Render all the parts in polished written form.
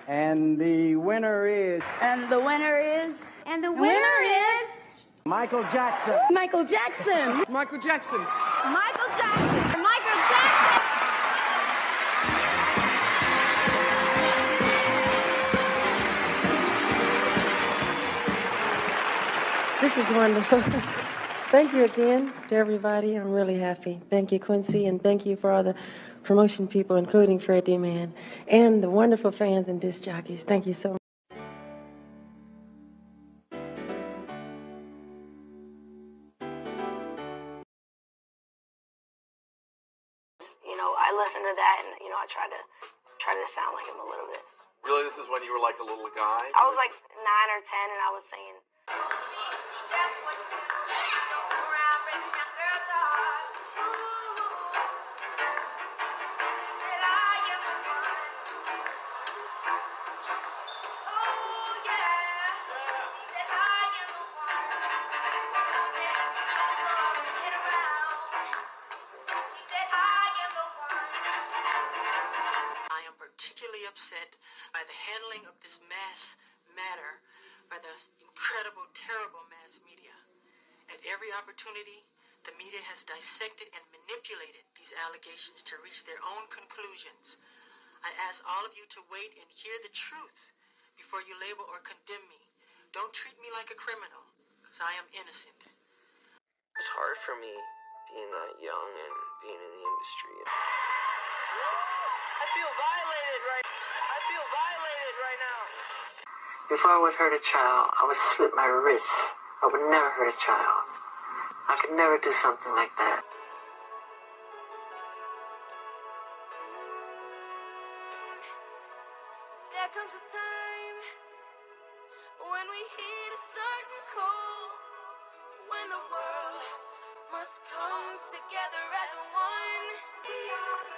And the winner is... And the winner is... And the winner is... Michael Jackson. Michael Jackson. Michael Jackson. Michael Jackson. Michael Jackson. This is wonderful. Thank you again to everybody. I'm really happy. Thank you, Quincy, and thank you for all the promotion people, including Freddie, man, and the wonderful fans and disc jockeys. Thank you so much. You know, I listened to that and, you know, I tried to sound like him a little bit. Really, this is when you were like a little guy? I was like 9 or 10 and I was singing. I am particularly upset by the handling of this matter by the incredible, terrible mass media. At every opportunity, the media has dissected and manipulated these allegations to reach their own conclusions. I ask all of you to wait and hear the truth before you label or condemn me. Don't treat me like a criminal, because I am innocent. It's hard for me being that young and being in the industry. I feel violated right now. If I would hurt a child, I would slit my wrist. I would never hurt a child. I could never do something like that. There comes a time when we hit a certain call, when the world must come together as one. We are the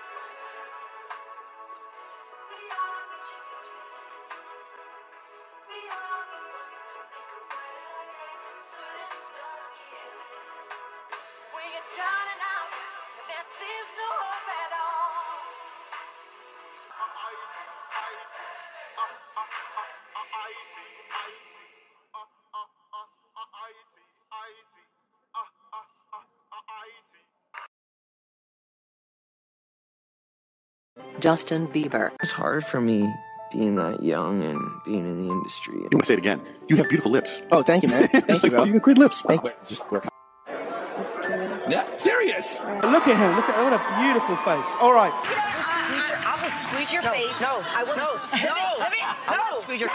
we are the children. We are the ones who make a brighter day, so let's start healing. We get down and out, and there seems no hope at all. Justin Bieber. It's hard for me being that young and being in the industry. You want to say it again? You have beautiful lips. Oh, thank you, man. Thank you, bro. You have great lips. Thank you. Yeah, serious. Look at him. Look at what a beautiful face. All right. I will squeeze your face. No, I will. No. I will squeeze your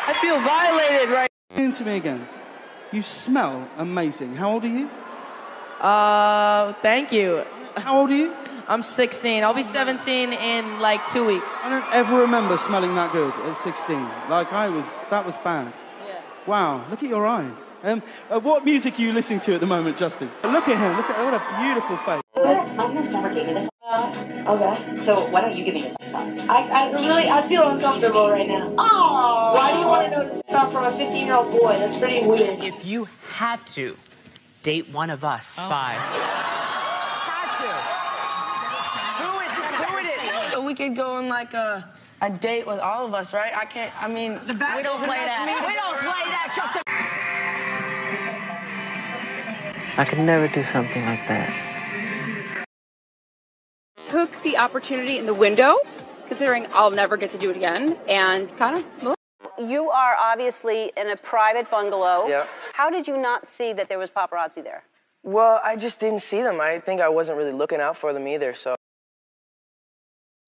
I feel violated right To me again. You smell amazing. How old are you? Thank you. How old are you? I'm 16. I'll be 17 in like 2 weeks. I don't ever remember smelling that good at 16. Like that was bad. Yeah. Wow, look at your eyes. What music are you listening to at the moment, Justin? Look at him. Look at what a beautiful face. My parents never gave me this. Okay. So why don't you give me this stuff? I feel uncomfortable right now. Oh. Why do you want to know this stuff from a 15-year-old boy? That's pretty weird. If you had to date one of us five. We could go on like a date with all of us, right? We don't play that. We don't play that, Justin. I could never do something like that. Took the opportunity in the window, considering I'll never get to do it again, and kind of... You are obviously in a private bungalow. Yep. How did you not see that there was paparazzi there? Well, I just didn't see them. I think I wasn't really looking out for them either, so.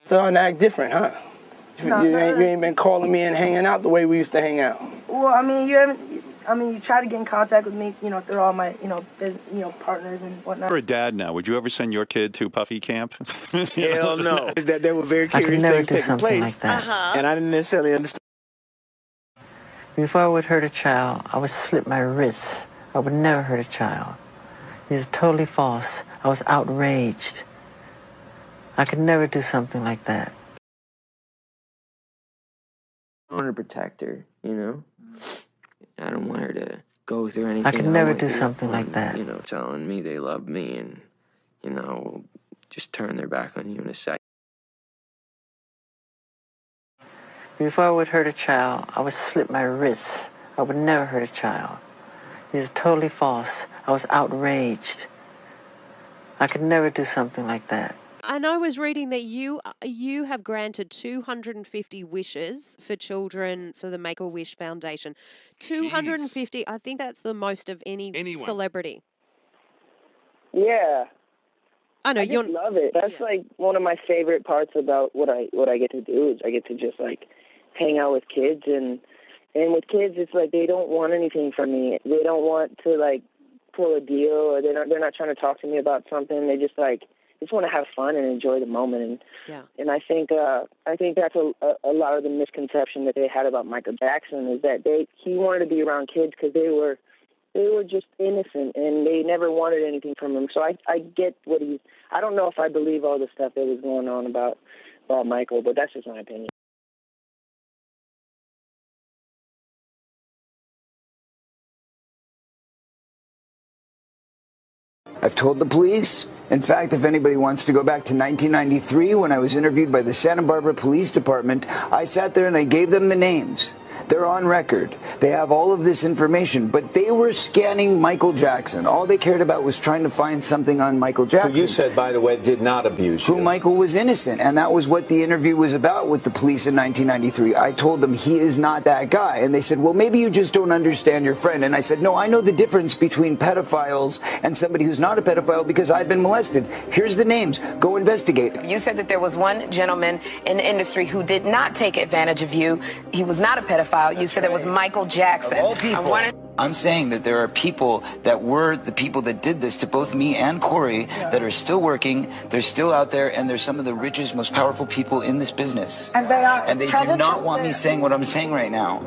Starting to act different, huh? You ain't been calling me and hanging out the way we used to hang out. Well, you try to get in contact with me, through all my, partners and whatnot. You're a dad now. Would you ever send your kid to Puffy camp? Hell no. That there were very curious things taking place. Like that. And I didn't necessarily understand. Before I would hurt a child, I would slit my wrist. I would never hurt a child. This is totally false. I was outraged. I could never do something like that. I want to protect her, you know? I don't want her to go through anything. I could never do something like that. Telling me they love me and, just turn their back on you in a second. Before I would hurt a child, I would slit my wrists. I would never hurt a child. These are totally false. I was outraged. I could never do something like that. And I was reading that you have granted 250 wishes for children for the Make-A-Wish Foundation. 250, I think that's the most of anyone. Celebrity. Yeah. I know I just love it. That's like one of my favorite parts about what I get to do is I get to just like hang out with kids and with kids it's like they don't want anything from me. They don't want to like pull a deal or they're not trying to talk to me about something. They just want to have fun and enjoy the moment. And I think that's a lot of the misconception that they had about Michael Jackson is that he wanted to be around kids because they were just innocent and they never wanted anything from him. So I get what I don't know if I believe all the stuff that was going on about Michael, but that's just my opinion. I've told the police. In fact, if anybody wants to go back to 1993 when I was interviewed by the Santa Barbara Police Department, I sat there and I gave them the names. They're on record. They have all of this information, but they were scanning Michael Jackson. All they cared about was trying to find something on Michael Jackson. Who you said, by the way, did not abuse you. Who Michael was innocent, and that was what the interview was about with the police in 1993. I told them he is not that guy, and they said, well, maybe you just don't understand your friend. And I said, no, I know the difference between pedophiles and somebody who's not a pedophile because I've been molested. Here's the names. Go investigate. You said that there was one gentleman in the industry who did not take advantage of you. He was not a pedophile. You said it was Michael Jackson. Of all people, I'm saying that there are people that were the people that did this to both me and Corey that are still working. They're still out there, and they're some of the richest, most powerful people in this business. And they are. And they do not want me saying what I'm saying right now.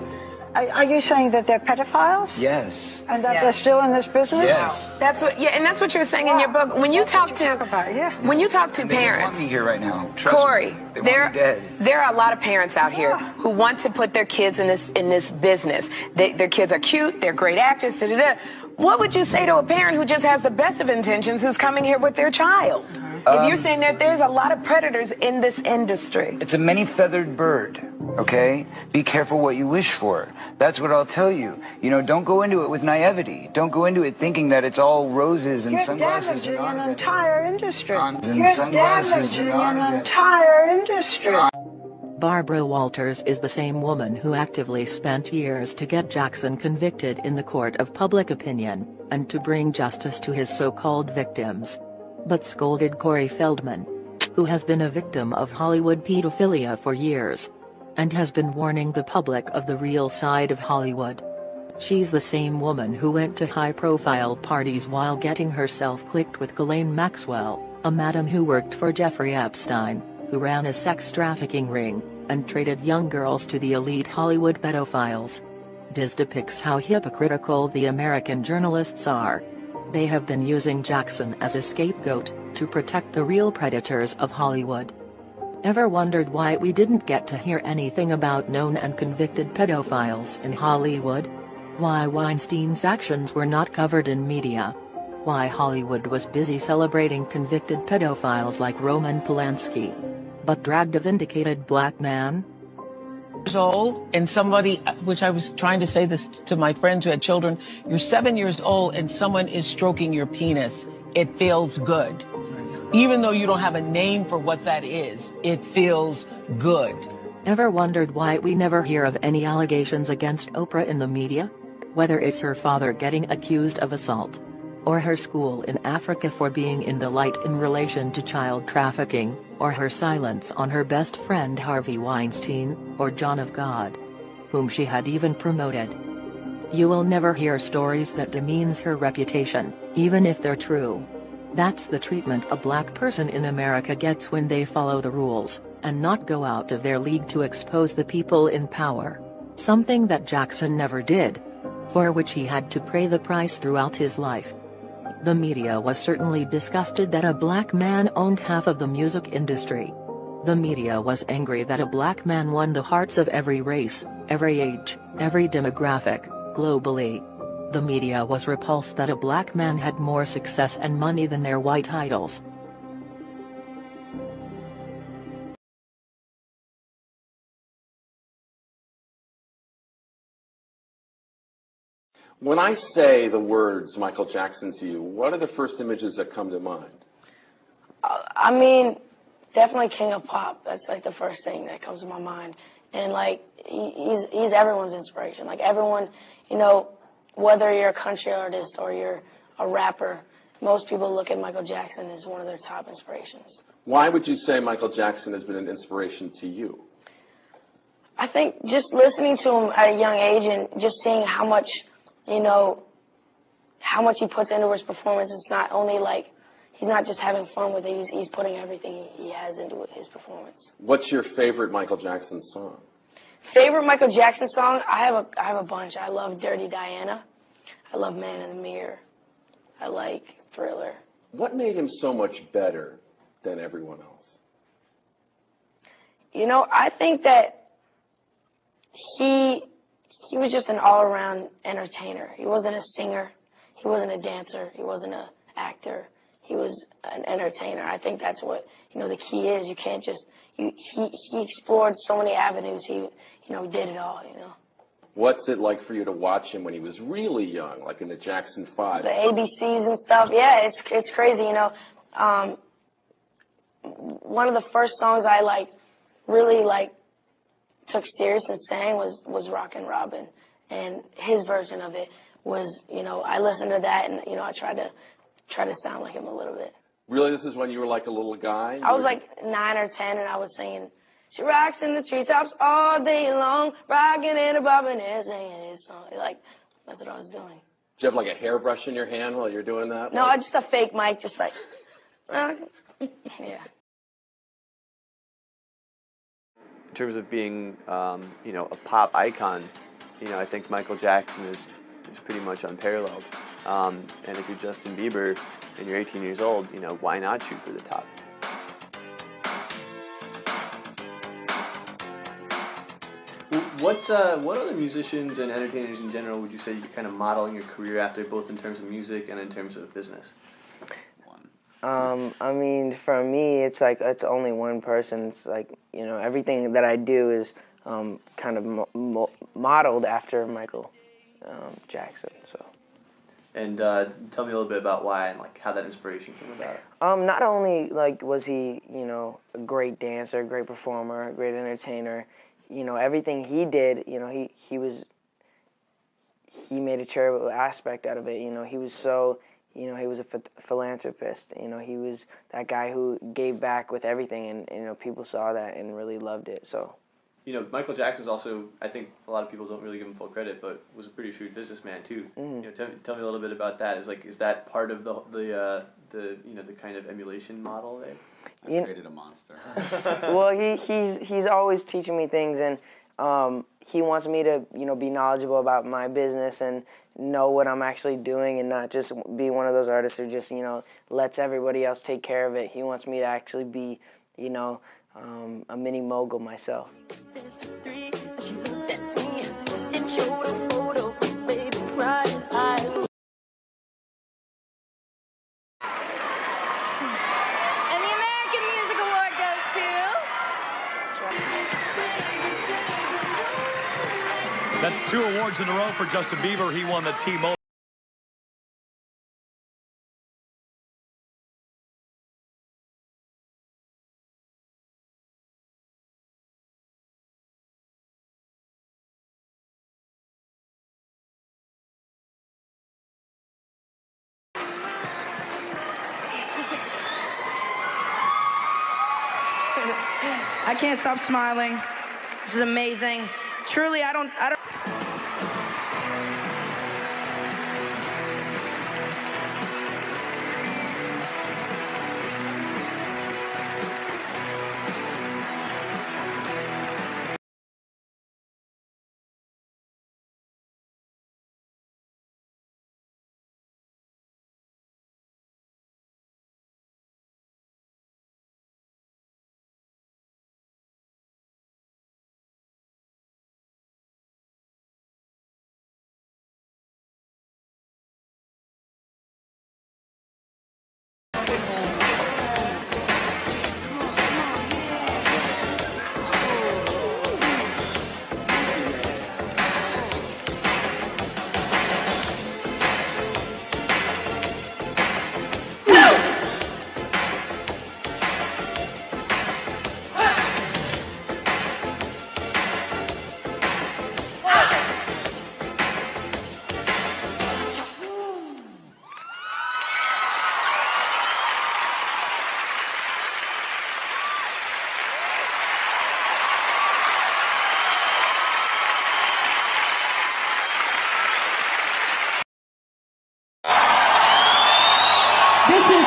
Are you saying that they're pedophiles? Yes. And that they're still in this business? Yes. That's what. Yeah, and that's what you're saying in your book. When you talk to when you talk to They parents, don't want me here right now. Trust Corey, me. They want me dead. there are a lot of parents out here who want to put their kids in this business. Their kids are cute. They're great actors. Da, da, da. What would you say to a parent who just has the best of intentions who's coming here with their child? If you're saying that there's a lot of predators in this industry. It's a many-feathered bird, okay? Be careful what you wish for. That's what I'll tell you. You know, don't go into it with naivety. Don't go into it thinking that it's all roses and sunglasses. You're damaging an entire industry. You're damaging an entire industry. Barbara Walters is the same woman who actively spent years to get Jackson convicted in the court of public opinion, and to bring justice to his so-called victims. But scolded Corey Feldman, who has been a victim of Hollywood pedophilia for years, and has been warning the public of the real side of Hollywood. She's the same woman who went to high-profile parties while getting herself clicked with Ghislaine Maxwell, a madam who worked for Jeffrey Epstein, who ran a sex trafficking ring, and traded young girls to the elite Hollywood pedophiles. This depicts how hypocritical the American journalists are. They have been using Jackson as a scapegoat to protect the real predators of Hollywood. Ever wondered why we didn't get to hear anything about known and convicted pedophiles in Hollywood? Why Weinstein's actions were not covered in media? Why Hollywood was busy celebrating convicted pedophiles like Roman Polanski, but dragged a vindicated black man? Years old and somebody, which I was trying to say this to my friends who had children, you're 7 years old and someone is stroking your penis. It feels good. Even though you don't have a name for what that is, it feels good. Ever wondered why we never hear of any allegations against Oprah in the media? Whether it's her father getting accused of assault, or her school in Africa for being in the light in relation to child trafficking, or her silence on her best friend Harvey Weinstein, or John of God, whom she had even promoted. You will never hear stories that demeans her reputation, even if they're true. That's the treatment a black person in America gets when they follow the rules, and not go out of their league to expose the people in power. Something that Jackson never did, for which he had to pay the price throughout his life. The media was certainly disgusted that a black man owned half of the music industry. The media was angry that a black man won the hearts of every race, every age, every demographic, globally. The media was repulsed that a black man had more success and money than their white idols. When I say the words Michael Jackson to you, what are the first images that come to mind? I mean, definitely King of Pop. That's like the first thing that comes to my mind. And like, he's everyone's inspiration. Like everyone, you know, whether you're a country artist or you're a rapper, most people look at Michael Jackson as one of their top inspirations. Why would you say Michael Jackson has been an inspiration to you? I think just listening to him at a young age and just seeing how much, you know, how much he puts into his performance. It's not only like, he's not just having fun with it, he's putting everything he has into his performance. What's your favorite Michael Jackson song? Favorite Michael Jackson song? I have a bunch. I love Dirty Diana. I love Man in the Mirror. I like Thriller. What made him so much better than everyone else? You know, I think that he was just an all-around entertainer. He wasn't a singer. He wasn't a dancer. He wasn't an actor. He was an entertainer. I think that's what, you know, the key is. You can't just, he explored so many avenues. He, you know, did it all, you know. What's it like for you to watch him when he was really young, like in the Jackson 5? The ABCs and stuff. Yeah, it's crazy, you know. One of the first songs I really took serious and sang was Rockin' Robin. And his version of it was, you know, I listened to that and, you know, I tried to sound like him a little bit. Really, this is when you were like a little guy? I was like 9 or 10 and I was singing, she rocks in the treetops all day long, rocking and a bobbing and singing his song. Like, that's what I was doing. Did you have like a hairbrush in your hand while you're doing that? No, just a fake mic, just like, yeah. In terms of being, you know, a pop icon, you know, I think Michael Jackson is pretty much unparalleled. And if you're Justin Bieber and you're 18 years old, you know, why not shoot for the top? What other musicians and entertainers in general would you say you're kind of modeling your career after, both in terms of music and in terms of business? I mean, for me, it's like, it's only one person. It's like, you know, everything that I do is kind of modeled after Michael Jackson, so. And tell me a little bit about why and like how that inspiration came about. Not only like was he, you know, a great dancer, great performer, great entertainer, you know, everything he did, you know, he made a charitable aspect out of it. You know, he was so, you know, he was a philanthropist. You know, he was that guy who gave back with everything, and you know, people saw that and really loved it. So. You know, Michael Jackson's also, I think a lot of people don't really give him full credit, but was a pretty shrewd businessman too. You know, tell me a little bit about that. Is that part of the you know, the kind of emulation model there? I created a monster. Well, he's always teaching me things, and he wants me to, you know, be knowledgeable about my business and know what I'm actually doing, and not just be one of those artists who just, you know, lets everybody else take care of it. He wants me to actually be, you know, a mini mogul myself. That's 2 awards in a row for Justin Bieber. He won the T-Mobile. I can't stop smiling. This is amazing. Truly, I don't.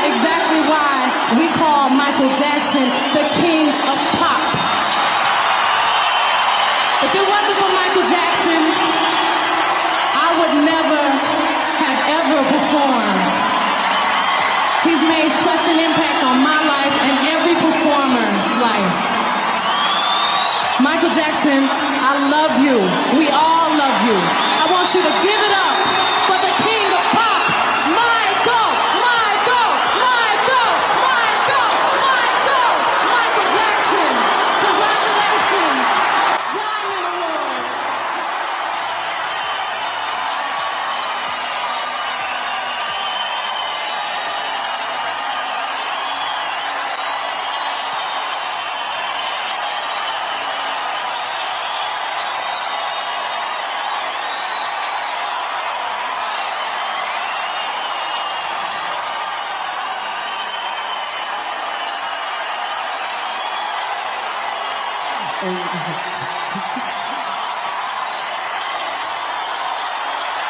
exactly why we call Michael Jackson the king of pop. If it wasn't for Michael Jackson, I would never have ever performed. He's made such an impact on my life and every performer's life. Michael Jackson, I love you. We all love you. I want you to give it up for the king of pop, Michael, Michael, Michael, Michael, Michael, Michael Jackson. Congratulations. Diamond Award.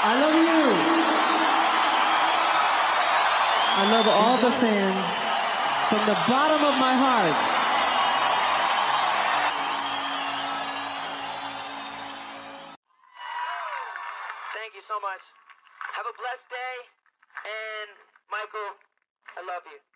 I love you. I love all the fans from the bottom of my heart. Thank you so much. Have a blessed day. And Michael, I love you.